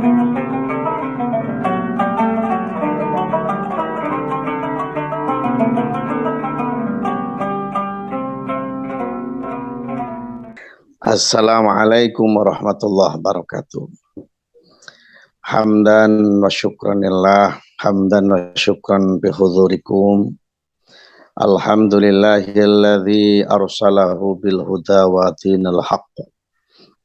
Assalamualaikum warahmatullahi wabarakatuh. Hamdan wa syukranillah, hamdan wa syukran bihudurikum. Alhamdulillahilladzi arsalahu bil huda wa dinil haqq.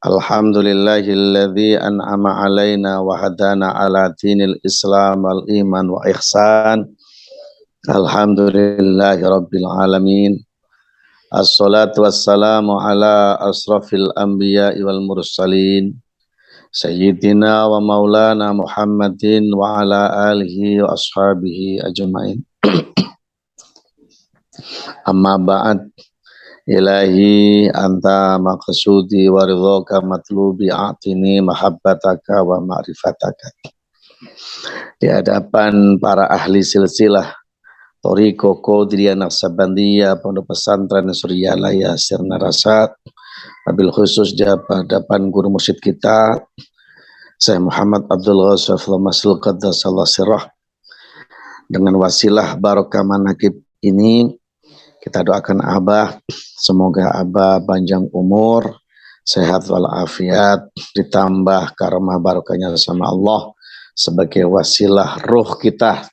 Alhamdulillahilladzi an'ama alaina wa hadana ala dinil islam wal iman wa ihsan. Alhamdulillahi rabbil alamin. Assalatu wassalamu ala asrafil anbiya'i wal mursalin Sayyidina wa maulana Muhammadin wa ala alihi wa ashabihi ajma'in. Amma ba'd. Ilahi anta maqsudi wa ridhaka matlubi a'tini mahabbataka wa ma'rifataka. Di hadapan para ahli silsilah Thariqah Qadiriyah Naqsabandiyah Pondok Pesantren Suryalaya Sirna Rasad, wabil khusus di hadapan guru mursyid kita Syekh Muhammad Abdul Ghasif Masul Qaddasallahu sirrah. Dengan wasilah barokah manaqib ini kita doakan Abah, semoga Abah panjang umur, sehat walafiat, ditambah karamah barokahnya sama Allah sebagai wasilah ruh kita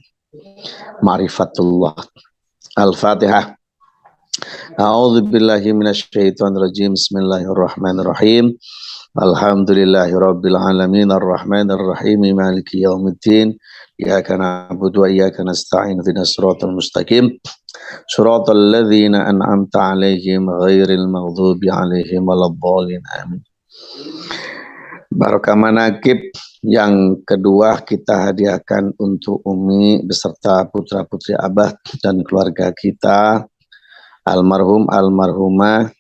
ma'rifatullah. Al-Fatihah. A'udzu billahi minasyaitonir rajim. Bismillahirrahmanirrahim. Alhamdulillahirabbil alamin arrahmanir rahim maliki yaumiddin. Iyyaka na'budu wa iyyaka nasta'in ihdinas siratal mustaqim. Shiratal ladzina an'amta 'alaihim ghairil maghdubi 'alaihim waladdallin. Amin. Barokah manaqib yang kedua kita hadiahkan untuk Umi beserta putra-putri Abah dan keluarga kita, almarhum, almarhumah,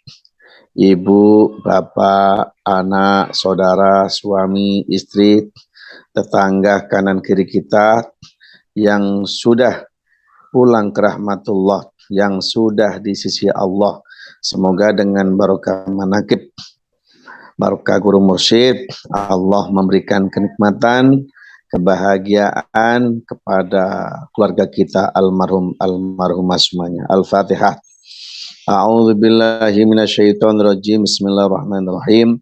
ibu, bapak, anak, saudara, suami, istri, tetangga kanan kiri kita yang sudah pulang ke rahmatullah, yang sudah di sisi Allah. Semoga dengan barokah manaqib, barokah guru mursyid, Allah memberikan kenikmatan, kebahagiaan kepada keluarga kita almarhum, almarhumah semuanya. Al-Fatihah. A'udzu billahi minasyaitonir rajim. Bismillahirrahmanirrahim.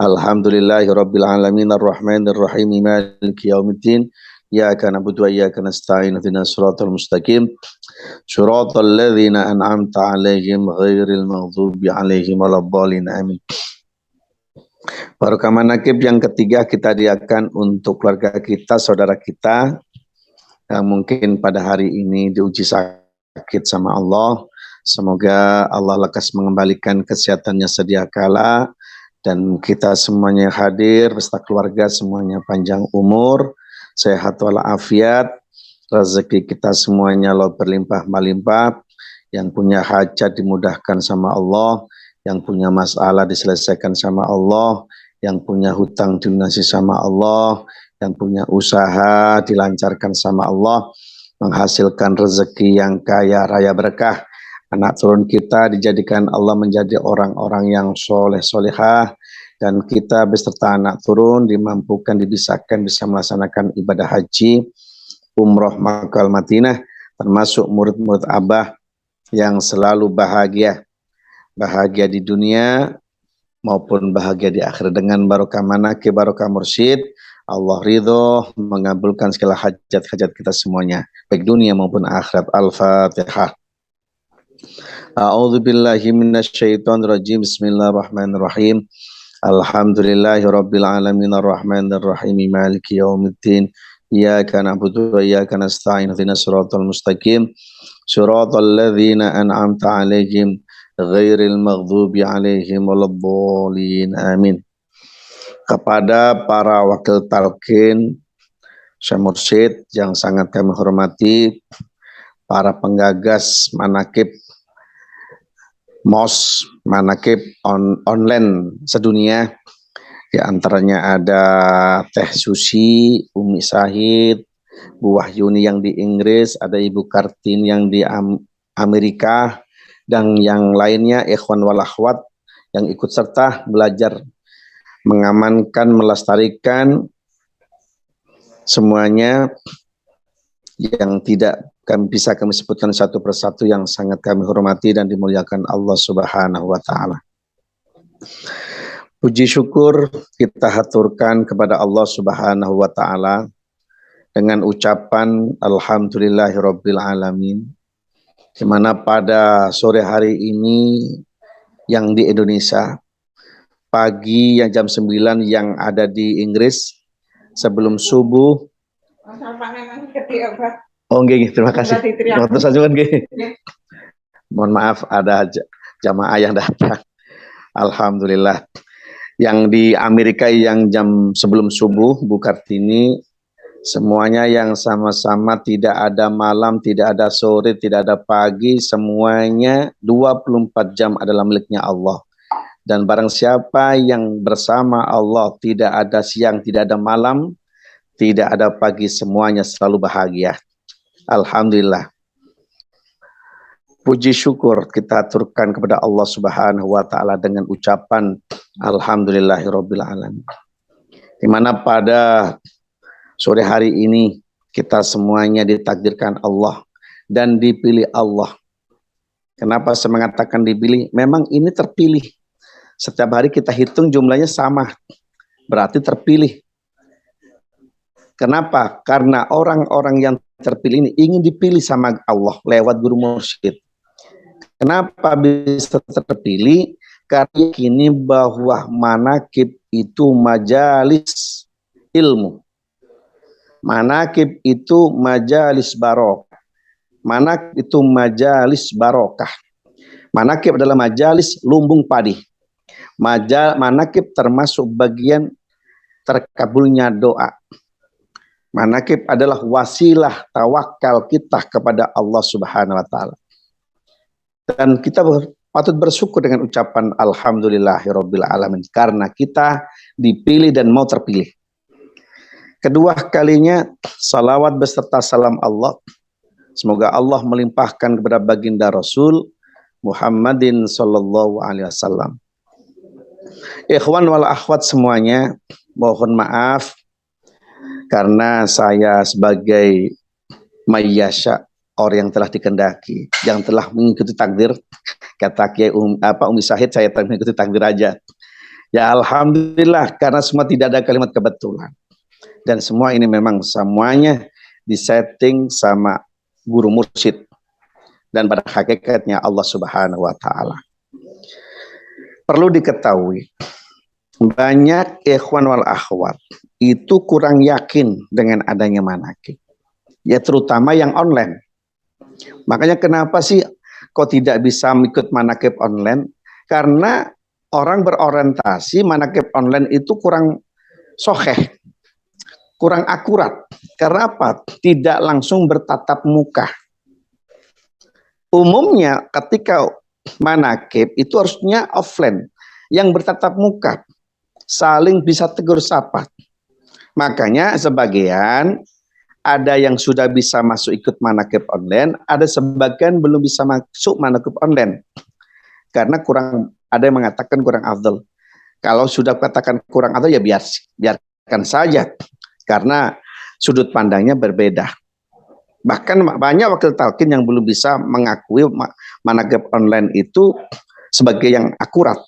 Alhamdulillahirabbil alamin arrahmanir rahim maliki yaumiddin. Iyyaka na'budu wa iyyaka nasta'in ihdinas siratal mustaqim. Shiratal ladzina an'amta 'alaihim ghairil maghdubi 'alaihim waladdallin. Amin. Barokah manaqib yang ketiga kita hadiahkan untuk keluarga kita, saudara kita yang mungkin pada hari ini diuji sakit sama Allah. Semoga Allah lekas mengembalikan kesehatannya sedia kala dan kita semuanya hadir beserta keluarga semuanya panjang umur, sehat walafiat, rezeki kita semuanya Allah berlimpah melimpah, yang punya hajat dimudahkan sama Allah, yang punya masalah diselesaikan sama Allah, yang punya hutang dilunasi sama Allah, yang punya usaha dilancarkan sama Allah, menghasilkan rezeki yang kaya raya berkah. Anak turun kita dijadikan Allah menjadi orang-orang yang soleh solehah, dan kita beserta anak turun dimampukan, dibisakan bisa melaksanakan ibadah haji, umroh Makkah Madinah, termasuk murid-murid Abah yang selalu bahagia di dunia maupun bahagia di akhirat. Dengan barokah manaqib, barokah mursyid, Allah ridho mengabulkan segala hajat-hajat kita semuanya, baik dunia maupun akhirat. Al-Fatihah. A'udzu billahi minasyaitonir rajim. Bismillahirrahmanirrahim. Alhamdulillahirabbil alamin arrahmanir rahim maliki yaumiddin. Iyyaka na'budu wa iyyaka nasta'in ihdinas siratal mustaqim. Shiratal ladzina an'amta 'alaihim ghairil maghdubi 'alaihim waladdallin. Amin. Kepada para wakil talqin, Syekh Mursyid yang sangat kami hormati, para penggagas manaqib MOS, manaqib online sedunia, di antaranya ada Teh Susi, Umi Sahid, Bu Wahyuni yang di Inggris, ada Ibu Kartini yang di Amerika, dan yang lainnya ikhwan wal akhwat yang ikut serta belajar mengamankan, melestarikan semuanya yang tidak bisa kami sebutkan satu persatu yang sangat kami hormati dan dimuliakan Allah Subhanahu wa Ta'ala. Puji syukur kita haturkan kepada Allah Subhanahu wa Ta'ala dengan ucapan Alhamdulillahirabbil alamin, di mana pada sore hari ini yang di Indonesia, pagi yang jam 9 yang ada di Inggris, sebelum subuh. Oh nggih, terima kasih. Waktu saja kan nggih. Mohon maaf ada jamaah yang datang. Alhamdulillah. Yang di Amerika yang jam sebelum subuh, Bu Kartini, semuanya yang sama-sama tidak ada malam, tidak ada sore, tidak ada pagi, semuanya 24 jam adalah miliknya Allah. Dan barang siapa yang bersama Allah, tidak ada siang, tidak ada malam, tidak ada pagi, semuanya selalu bahagia. Alhamdulillah. Puji syukur kita aturkan kepada Allah Subhanahu wa Ta'ala dengan ucapan Alhamdulillahirabbil alamin. Di mana pada sore hari ini kita semuanya ditakdirkan Allah dan dipilih Allah. Kenapa saya mengatakan dipilih? Memang ini terpilih. Setiap hari kita hitung jumlahnya sama, berarti terpilih. Kenapa? Karena orang-orang yang terpilih ini ingin dipilih sama Allah lewat guru mursyid. Kenapa bisa terpilih? Karena kini bahwa manakib itu majalis ilmu. Manakib itu majalis barokah. Manakib itu majalis barokah. Manakib adalah majalis lumbung padi. Manakib termasuk bagian terkabulnya doa. Manakib adalah wasilah tawakal kita kepada Allah Subhanahu wa Ta'ala. Dan kita patut bersyukur dengan ucapan Alhamdulillahirabbil alamin, karena kita dipilih dan mau terpilih. Kedua kalinya salawat beserta salam Allah, semoga Allah melimpahkan kepada baginda Rasul Muhammadin sallallahu alaihi wasallam. Ikhwan wal akhwat semuanya, mohon maaf karena saya sebagai mayyasya, orang yang telah dikendaki, yang telah mengikuti takdir, kata Kiai Umi Syahid, saya mengikuti takdir aja. Ya alhamdulillah, karena semua tidak ada kalimat kebetulan. Dan semua ini memang semuanya disetting sama guru mursyid. Dan pada hakikatnya Allah Subhanahu wa Ta'ala. Perlu diketahui, banyak ikhwan wal akhwat itu kurang yakin dengan adanya manakib. Ya terutama yang online. Makanya kenapa sih kok tidak bisa ikut manakib online? Karena orang berorientasi manakib online itu kurang soheh, kurang akurat. Karena apa? Tidak langsung bertatap muka. Umumnya ketika manakib itu harusnya offline, yang bertatap muka, saling bisa tegur sapa. Makanya sebagian ada yang sudah bisa masuk ikut manakib online, ada sebagian belum bisa masuk manakib online. Karena kurang, ada yang mengatakan kurang afdal. Kalau sudah katakan kurang afdal ya biarkan saja. Karena sudut pandangnya berbeda. Bahkan banyak wakil talqin yang belum bisa mengakui manakib online itu sebagai yang akurat.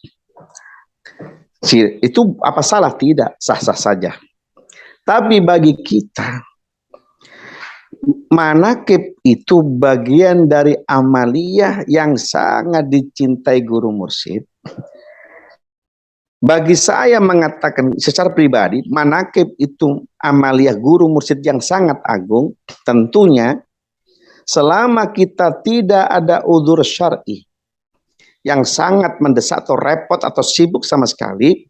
Itu apa salah? Tidak, sah-sah saja. Tapi bagi kita, manakib itu bagian dari amaliyah yang sangat dicintai guru mursyid. Bagi saya mengatakan secara pribadi, manakib itu amaliyah guru mursyid yang sangat agung. Tentunya selama kita tidak ada udzur syar'i yang sangat mendesak atau repot atau sibuk sama sekali,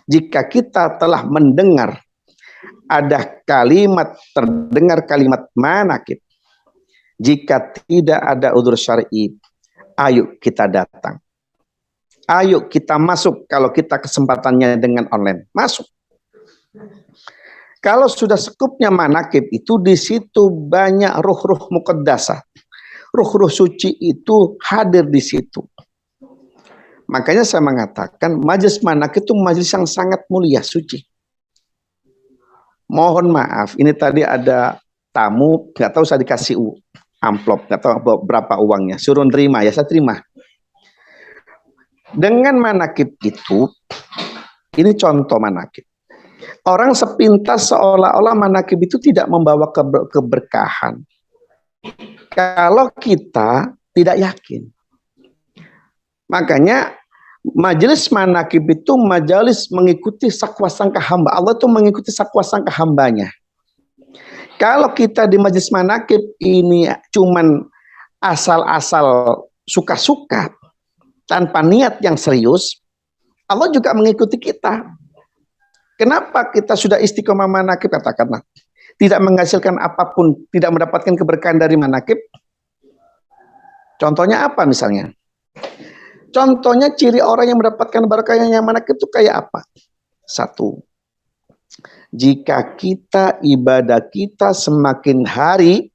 jika kita telah mendengar ada kalimat, terdengar kalimat manakib, jika tidak ada udzur syar'i, ayo kita datang. Ayo kita masuk kalau kita kesempatannya dengan online. Masuk. Kalau sudah sekupnya manakib itu, di situ banyak ruh-ruh muqaddasah. Ruh-ruh suci itu hadir di situ. Makanya saya mengatakan majelis manakib itu majelis yang sangat mulia, suci. mohon maaf, ini tadi ada tamu, nggak tahu saya dikasih amplop, nggak tahu berapa uangnya, suruh terima, ya saya terima. Dengan manakib itu, ini contoh manakib. Orang sepintas seolah-olah manakib itu tidak membawa keberkahan. Kalau kita tidak yakin. Makanya majelis manakib itu majelis mengikuti sakwasangka hamba. Allah itu mengikuti sakwasangka hambanya. Kalau kita di majelis manakib ini cuman asal-asal suka-suka tanpa niat yang serius, Allah juga mengikuti kita. Kenapa kita sudah istiqomah manakib, katakanlah tidak menghasilkan apapun, tidak mendapatkan keberkahan dari manakib? Contohnya apa misalnya? Contohnya ciri orang yang mendapatkan barokahnya manakib itu kayak apa? Satu, jika kita ibadah kita semakin hari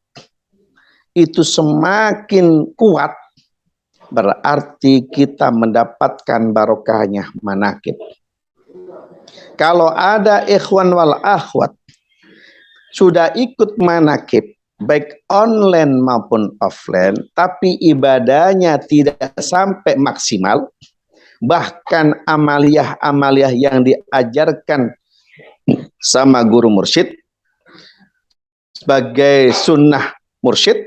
itu semakin kuat, berarti kita mendapatkan barokahnya manakib. Kalau ada ikhwan wal akhwat sudah ikut manakib baik online maupun offline, tapi ibadahnya tidak sampai maksimal, bahkan amaliyah-amaliyah yang diajarkan sama guru mursyid sebagai sunnah mursyid,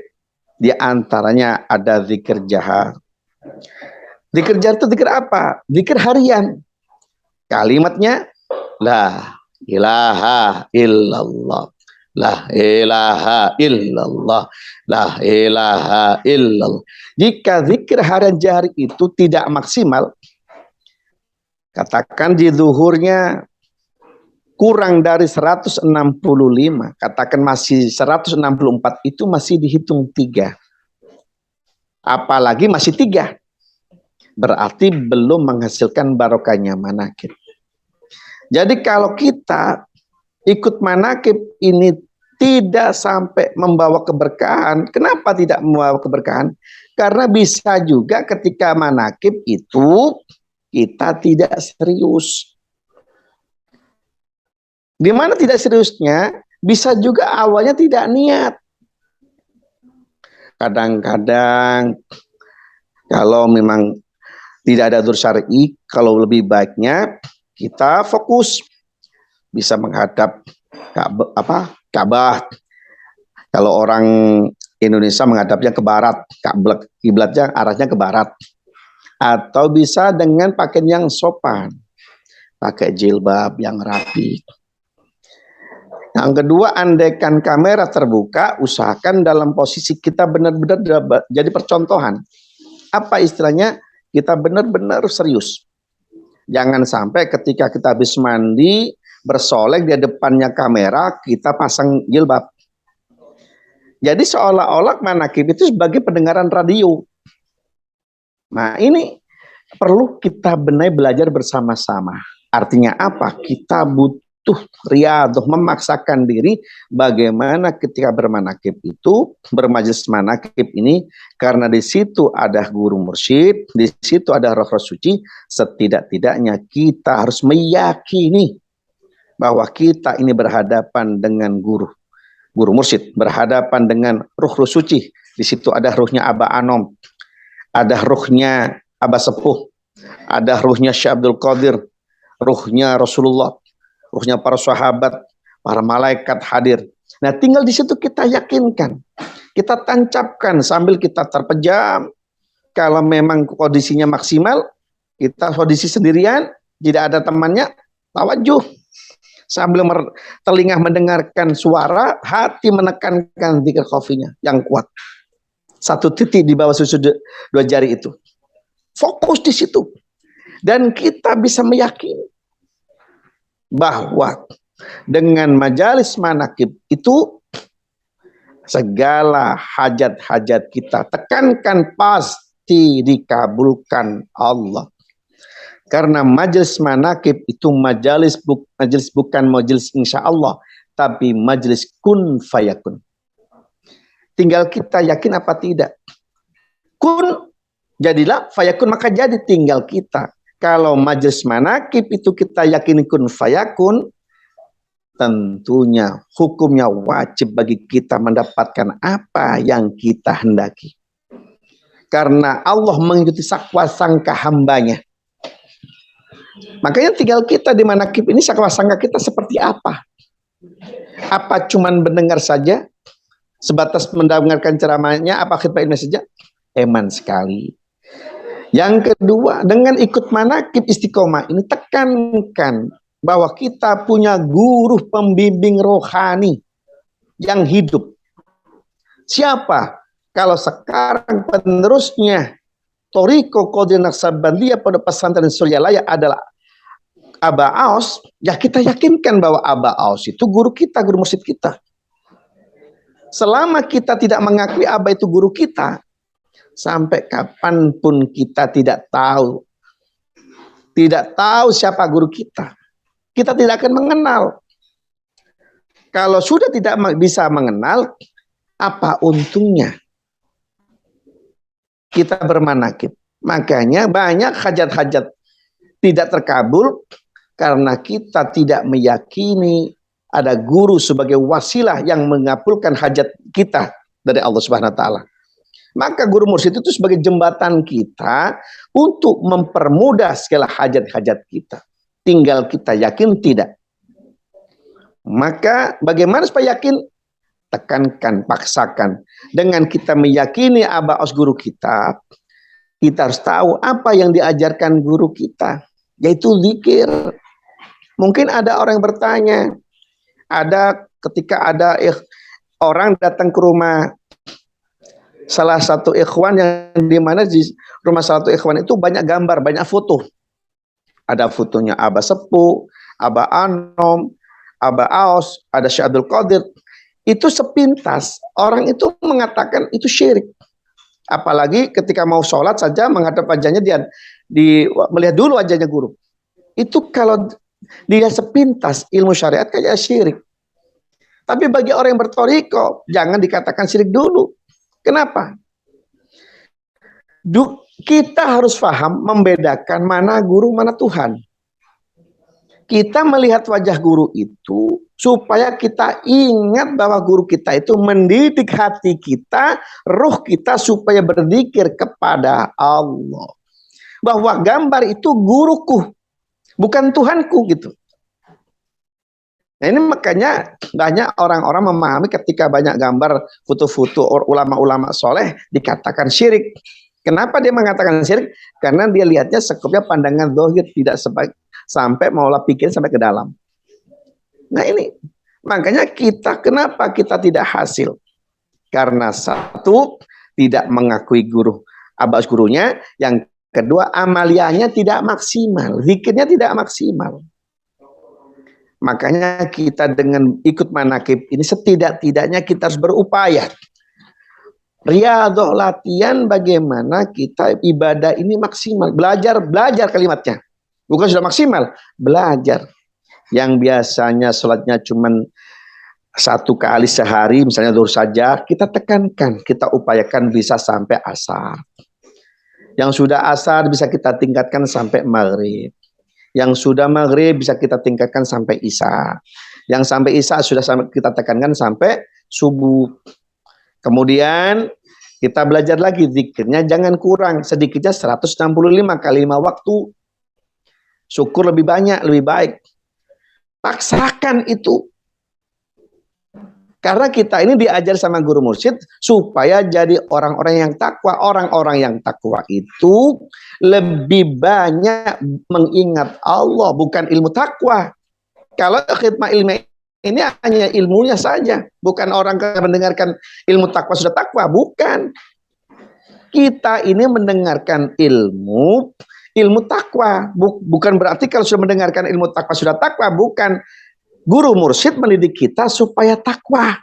diantaranya ada zikir jahar. Zikir jahar itu zikir apa? Zikir harian. Kalimatnya la ilaha illallah, la ilaha illallah, la ilaha illallah. Jika zikir harian jahar itu tidak maksimal, katakan di zuhurnya kurang dari 165, katakan masih 164, itu masih dihitung 3. Apalagi masih 3, berarti belum menghasilkan barokahnya manakib. Jadi kalau kita ikut manakib ini tidak sampai membawa keberkahan, kenapa tidak membawa keberkahan? Karena bisa juga ketika manakib itu kita tidak serius. Di mana tidak seriusnya? Bisa juga awalnya tidak niat. Kadang-kadang kalau memang tidak ada udzur syar'i, kalau lebih baiknya kita fokus bisa menghadap Ka'bah. Kalau orang Indonesia menghadapnya ke barat, kiblatnya arahnya ke barat. Atau bisa dengan pakaian yang sopan, pakai jilbab yang rapi. Yang kedua, andaikan kamera terbuka, usahakan dalam posisi kita benar-benar jadi percontohan. Apa istilahnya? Kita benar-benar serius. Jangan sampai ketika kita habis mandi, bersolek di depannya kamera, kita pasang jilbab. Jadi seolah-olah manakib itu sebagai pendengaran radio. Nah ini perlu kita benar belajar bersama-sama. Artinya apa? Kita butuh riyadhah, memaksakan diri bagaimana ketika bermanakib itu, bermajelis manakib ini, karena di situ ada guru mursyid, di situ ada roh suci, setidak-tidaknya kita harus meyakini bahwa kita ini berhadapan dengan guru mursyid, berhadapan dengan ruh suci. Di situ ada ruhnya Aba Anom, ada ruhnya Aba Sepuh, ada ruhnya Syekh Abdul Qadir, ruhnya Rasulullah, ruhnya para sahabat, para malaikat hadir. Nah, tinggal di situ kita yakinkan, kita tancapkan sambil kita terpejam. Kalau memang kondisinya maksimal, kita kondisi sendirian, tidak ada temannya, tawajuh. Sambil telinga mendengarkan suara, hati menekankan zikir khafinya yang kuat. 1 titik di bawah susu 2 jari itu. Fokus di situ. Dan kita bisa meyakini bahwa dengan majalis manakib itu segala hajat-hajat kita, tekankan, pasti dikabulkan Allah. Karena majelis manakib itu majelis bukan majelis insya Allah, tapi majelis kun fayakun. Tinggal kita yakin apa tidak. Kun, jadilah, fayakun, maka jadi, tinggal kita. Kalau majelis manakib itu kita yakini kun fayakun, tentunya hukumnya wajib bagi kita mendapatkan apa yang kita hendaki. Karena Allah mengikuti sakwa sangka hambanya. Makanya tinggal kita di manakib ini sakwa sangka kita seperti apa? Apa cuman mendengar saja? Sebatas mendengarkan ceramahnya, apa khidmat ilmu saja? Eman sekali. Yang kedua, dengan ikut manakib istiqomah ini tekankan bahwa kita punya guru pembimbing rohani yang hidup. Siapa? Kalau sekarang penerusnya Thariqah Qadir Naqsabandiyah pada pesantren Suryalaya adalah Aba Aos, ya kita yakinkan bahwa Aba Aos itu guru kita, guru mursyid kita. Selama kita tidak mengakui Aba itu guru kita, sampai kapanpun kita tidak tahu siapa guru kita tidak akan mengenal. Kalau sudah tidak bisa mengenal, apa untungnya kita bermanakib? Makanya banyak hajat-hajat tidak terkabul karena kita tidak meyakini ada guru sebagai wasilah yang mengabulkan hajat kita dari Allah Subhanahu wa taala. Maka guru mursyid itu sebagai jembatan kita untuk mempermudah segala hajat-hajat kita. Tinggal kita yakin tidak. Maka bagaimana supaya yakin? Tekankan, paksakan. Dengan kita meyakini Aba Aos guru kita harus tahu apa yang diajarkan guru kita, yaitu zikir. Mungkin ada orang yang bertanya, ketika ada orang datang ke rumah salah satu ikhwan, yang dimana di rumah salah satu ikhwan itu banyak gambar, banyak foto. Ada fotonya Aba Sepuh, Aba Anom, Aba Aos, ada Syekh Abdul Qadir. Itu sepintas orang itu mengatakan itu syirik. Apalagi ketika mau sholat saja menghadap wajahnya, dia melihat dulu wajahnya guru. Itu kalau dia sepintas ilmu syariat kayak syirik. Tapi bagi orang yang berthariqah jangan dikatakan syirik dulu. Kenapa? Kita harus paham membedakan mana guru, mana Tuhan. Kita melihat wajah guru itu supaya kita ingat bahwa guru kita itu mendidik hati kita, ruh kita supaya berzikir kepada Allah. Bahwa gambar itu guruku, bukan Tuhanku gitu. Nah ini makanya banyak orang-orang memahami ketika banyak gambar foto-foto ulama-ulama soleh dikatakan syirik. Kenapa dia mengatakan syirik? Karena dia lihatnya sekupnya pandangan zahir, tidak sampai maulah pikir sampai ke dalam. Nah ini makanya kenapa kita tidak hasil? Karena satu, tidak mengakui guru, Aba Aos gurunya. Yang kedua, amaliyahnya tidak maksimal, zikirnya tidak maksimal. Makanya kita dengan ikut manakib ini setidak-tidaknya kita harus berupaya. Riyadhah, latihan bagaimana kita ibadah ini maksimal. Belajar kalimatnya. Bukan sudah maksimal, belajar. Yang biasanya sholatnya cuma 1 kali sehari, misalnya zuhur saja, kita tekankan, kita upayakan bisa sampai asar. Yang sudah asar bisa kita tingkatkan sampai maghrib. Yang sudah maghrib bisa kita tingkatkan sampai isya. Yang sampai isya sudah kita tekankan sampai subuh. Kemudian kita belajar lagi zikirnya jangan kurang, sedikitnya 165 kali 5 waktu. Syukur lebih banyak, lebih baik. Paksakan itu. Karena kita ini diajar sama guru mursyid supaya jadi orang-orang yang takwa. Orang-orang yang takwa itu lebih banyak mengingat Allah, bukan ilmu takwa. Kalau khidmah ilmu ini hanya ilmunya saja, bukan orang mendengarkan ilmu takwa sudah takwa, bukan. Kita ini mendengarkan ilmu takwa, bukan berarti kalau sudah mendengarkan ilmu takwa sudah takwa, bukan. Guru mursyid mendidik kita supaya takwa.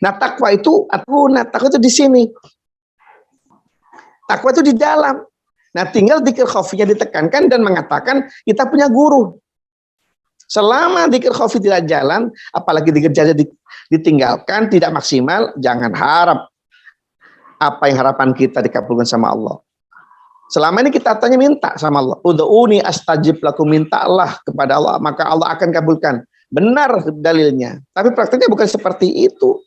Nah takwa itu di sini. Takwa itu di dalam. Nah tinggal dzikir khafiyah ditekankan dan mengatakan kita punya guru. Selama dzikir khafi tidak jalan, apalagi dzikir jari ditinggalkan, tidak maksimal, jangan harap apa yang harapan kita dikabulkan sama Allah. Selama ini kita tanya minta sama Allah. Ud'uni astajib lakum, mintalah kepada Allah, maka Allah akan kabulkan. benar dalilnya. Tapi praktiknya bukan seperti itu.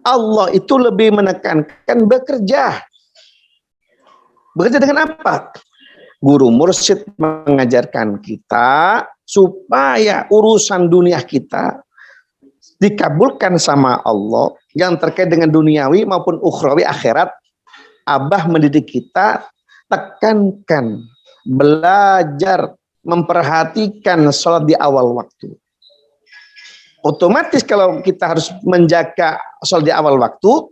Allah itu lebih menekankan bekerja. Bekerja dengan apa? Guru mursyid mengajarkan kita supaya urusan dunia kita dikabulkan sama Allah yang terkait dengan duniawi maupun ukhrawi akhirat. Abah mendidik kita, tekankan, belajar, memperhatikan sholat di awal waktu. Otomatis kalau kita harus menjaga sholat di awal waktu,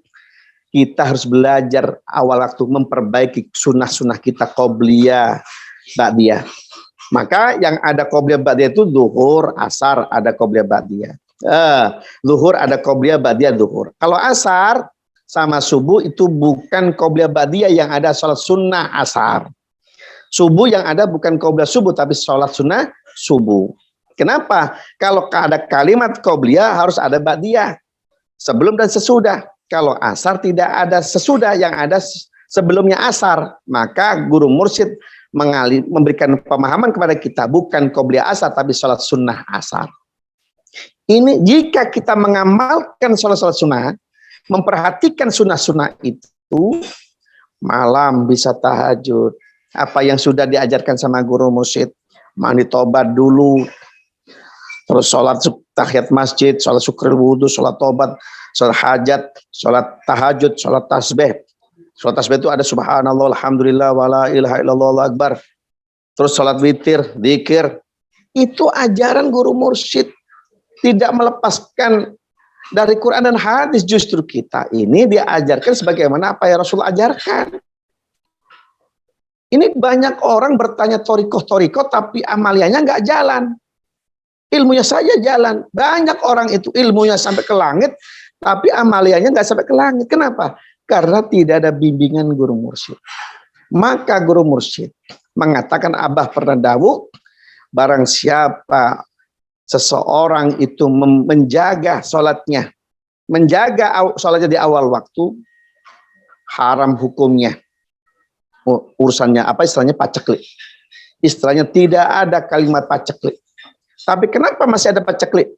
kita harus belajar awal waktu, memperbaiki sunnah-sunnah kita, qobliyah, ba'diyah. Maka yang ada qobliyah ba'diyah itu zuhur, asar, ada qobliyah ba'diyah. Zuhur ada qobliyah ba'diyah zuhur. Kalau asar sama subuh itu bukan qobliyah ba'diyah, yang ada sholat sunnah asar. Subuh yang ada bukan qobliyah subuh, tapi sholat sunnah subuh. Kenapa? Kalau ada kalimat qobliyah harus ada ba'diyah, sebelum dan sesudah. Kalau asar tidak ada sesudah, yang ada sebelumnya asar. Maka guru mursyid memberikan pemahaman kepada kita, bukan qobliyah asar, tapi sholat sunnah asar. Ini jika kita mengamalkan sholat-sholat sunnah, memperhatikan sunnah-sunnah itu, malam bisa tahajud. Apa yang sudah diajarkan sama guru mursyid, mandi tobat dulu, terus sholat tahiyat masjid, sholat syukur wudhu, sholat tobat, sholat hajat, sholat tahajud, sholat tasbih. Sholat tasbih itu ada subhanallah, alhamdulillah, wala ilaha illallah, Allahu akbar. Terus sholat witir, dzikir. Itu ajaran guru mursyid. Tidak melepaskan dari Quran dan hadis. Justru kita ini diajarkan sebagaimana apa yang Rasul ajarkan. Ini banyak orang bertanya torikoh, tapi amaliannya nggak jalan. Ilmunya saja jalan. Banyak orang itu ilmunya sampai ke langit, tapi amaliannya nggak sampai ke langit. Kenapa? Karena tidak ada bimbingan guru mursyid. Maka guru mursyid mengatakan, Abah pernah dawuh, barang siapa seseorang itu menjaga sholatnya, menjaga sholatnya di awal waktu, haram hukumnya. Urusannya apa istilahnya paceklik. Istilahnya tidak ada kalimat paceklik. Tapi kenapa masih ada paceklik?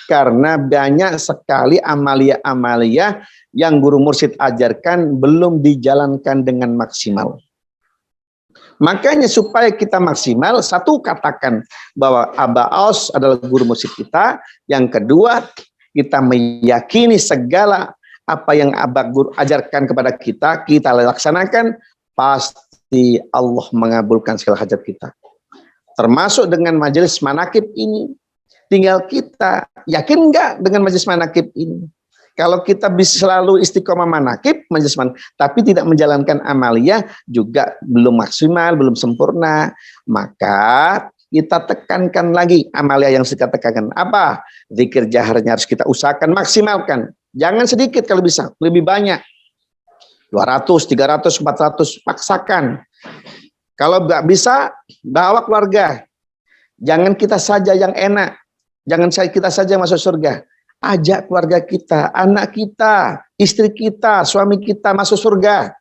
Karena banyak sekali amalia-amalia yang guru mursyid ajarkan belum dijalankan dengan maksimal. Makanya supaya kita maksimal, satu, katakan bahwa Abah Aus adalah guru mursyid kita. Yang kedua, kita meyakini segala apa yang Abah guru ajarkan kepada kita laksanakan, pasti Allah mengabulkan segala hajat kita. Termasuk dengan majelis manakib ini. Tinggal kita yakin enggak dengan majelis manakib ini. Kalau kita bisa selalu istiqomah manakib, majelis manakib, tapi tidak menjalankan amalia, juga belum maksimal, belum sempurna. Maka kita tekankan lagi amalia yang kita tekankan. Apa? Zikir jaharnya harus kita usahakan, maksimalkan. Jangan sedikit kalau bisa, lebih banyak. 200, 300, 400, paksakan. Kalau nggak bisa, bawa keluarga. Jangan kita saja yang enak. Jangan kita saja yang masuk surga. Ajak keluarga kita, anak kita, istri kita, suami kita masuk surga.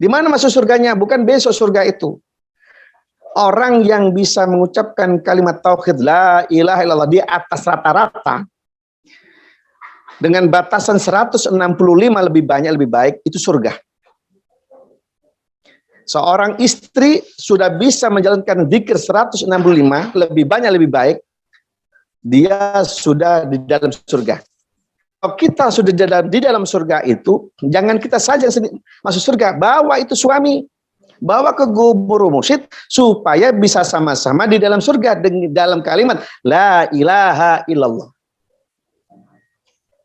Di mana masuk surganya? Bukan besok surga itu. Orang yang bisa mengucapkan kalimat tauhid la ilaha illallah di atas rata-rata, dengan batasan 165 lebih banyak lebih baik, itu surga. Seorang istri sudah bisa menjalankan zikir 165 lebih banyak lebih baik, dia sudah di dalam surga. Kalau kita sudah di dalam surga itu, jangan kita saja masuk surga, bawa itu suami, bawa ke guru mursyid supaya bisa sama-sama di dalam surga dengan dalam kalimat la ilaha illallah.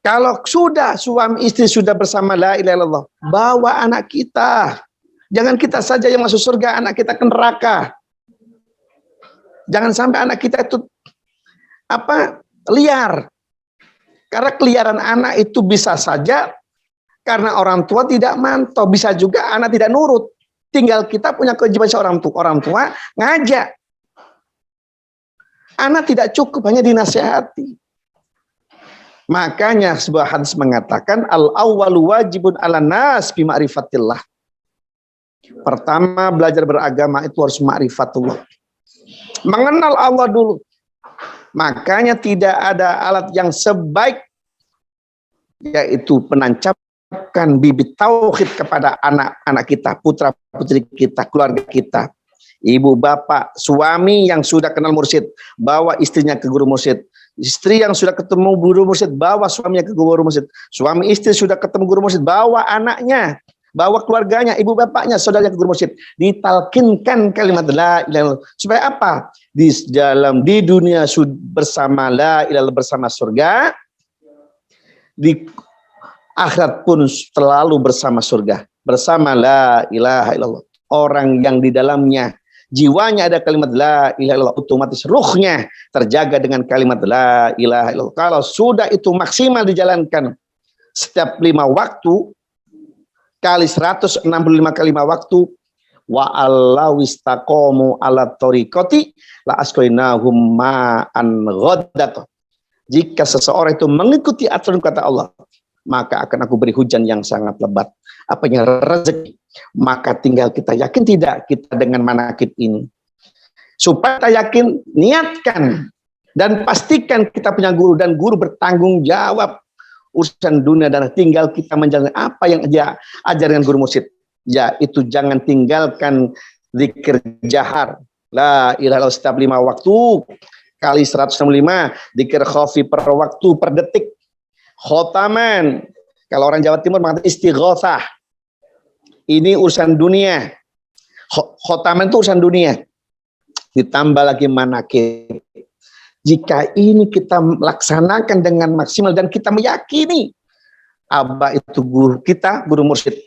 Kalau sudah suami istri sudah bersama la ilaha illallah, bawa anak kita. Jangan kita saja yang masuk surga, anak kita ke neraka. Jangan sampai anak kita itu liar. Karena keliaran anak itu bisa saja karena orang tua tidak mantau, bisa juga anak tidak nurut. Tinggal kita punya kewajiban seorang orang tua ngajak. Anak tidak cukup hanya dinasihati. Makanya sebuah hadis mengatakan al-awwalu wajibun 'alan nas bi ma'rifatillah. Pertama belajar beragama itu harus ma'rifatullah. Mengenal Allah dulu. Makanya tidak ada alat yang sebaik yaitu menancapkan bibit tauhid kepada anak-anak kita, putra-putri kita, keluarga kita. Ibu, bapak, suami yang sudah kenal mursyid, bawa istrinya ke guru mursyid. Istri yang sudah ketemu guru mursyid, bawa suaminya ke guru mursyid. Suami istri sudah ketemu guru mursyid, bawa anaknya, bawa keluarganya, ibu bapaknya, saudaranya ke guru mursyid. Ditalkinkan kalimat la ilaha illallah. Supaya apa? Di dunia bersama la ilaha bersama surga, di akhirat pun selalu bersama surga, bersama la ilaha illallah. Orang yang di dalamnya jiwanya ada kalimat la ilaha illallah, otomatis ruhnya terjaga dengan kalimat la ilaha illallah. Kalau sudah itu maksimal dijalankan setiap 5 waktu kali 165 kali 5 waktu, wa allawistaqomu ala tariqati la asqainahum ma'an ghadaq. Jika seseorang itu mengikuti aturan kata Allah, maka akan aku beri hujan yang sangat lebat. Apanya? Rezeki. Maka tinggal kita yakin tidak kita dengan manakib ini. Supaya kita yakin, niatkan dan pastikan kita punya guru, dan guru bertanggung jawab urusan dunia, dan tinggal kita menjalani apa yang dia ajarkan guru mursyid. Ya, itu jangan tinggalkan zikir jahar. La ilaha illallah setiap 5 waktu kali 165, zikir khafi per waktu per detik. Khotaman, kalau orang Jawa Timur mengatakan istighothah. Ini urusan dunia. Khotaman itu urusan dunia. Ditambah lagi manakib. Jika ini kita laksanakan dengan maksimal dan kita meyakini Abah itu guru kita, guru mursyid,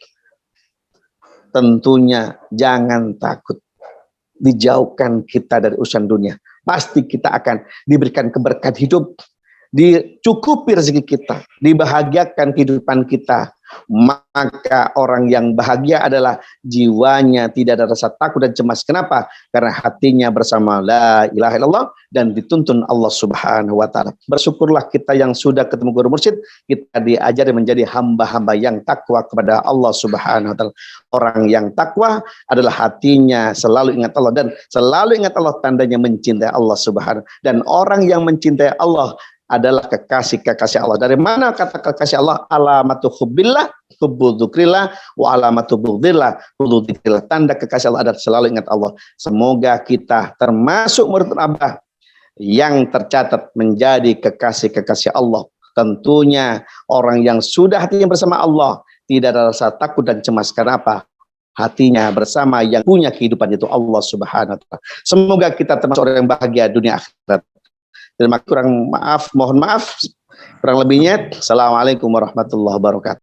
tentunya jangan takut. Dijauhkan kita dari urusan dunia. Pasti kita akan diberikan keberkahan hidup, dicukupi rezeki kita, dibahagiakan kehidupan kita. Maka orang yang bahagia adalah jiwanya tidak ada rasa takut dan cemas. Kenapa? Karena hatinya bersama la ilaha illallah dan dituntun Allah Subhanahu wa taala. Bersyukurlah kita yang sudah ketemu guru mursyid, kita diajari menjadi hamba-hamba yang takwa kepada Allah Subhanahu wa taala. Orang yang takwa adalah hatinya selalu ingat Allah, dan selalu ingat Allah tandanya mencintai Allah Subhanahu. Dan orang yang mencintai Allah adalah kekasih-kekasih Allah. Dari mana kata kekasih Allah? Alamatu hubbillah, hubbu dzikrillah, wa alamatu bughdillah, bughdhu dzikrillah. Tanda kekasih Allah adalah selalu ingat Allah. Semoga kita termasuk murid Abah yang tercatat menjadi kekasih-kekasih Allah. Tentunya orang yang sudah hatinya bersama Allah tidak ada rasa takut dan cemas. Karena apa? Hatinya bersama yang punya kehidupan, itu Allah Subhanahu wa taala. Semoga kita termasuk orang yang bahagia dunia akhirat. Terima kasih, mohon maaf kurang lebihnya. Assalamualaikum warahmatullahi wabarakatuh.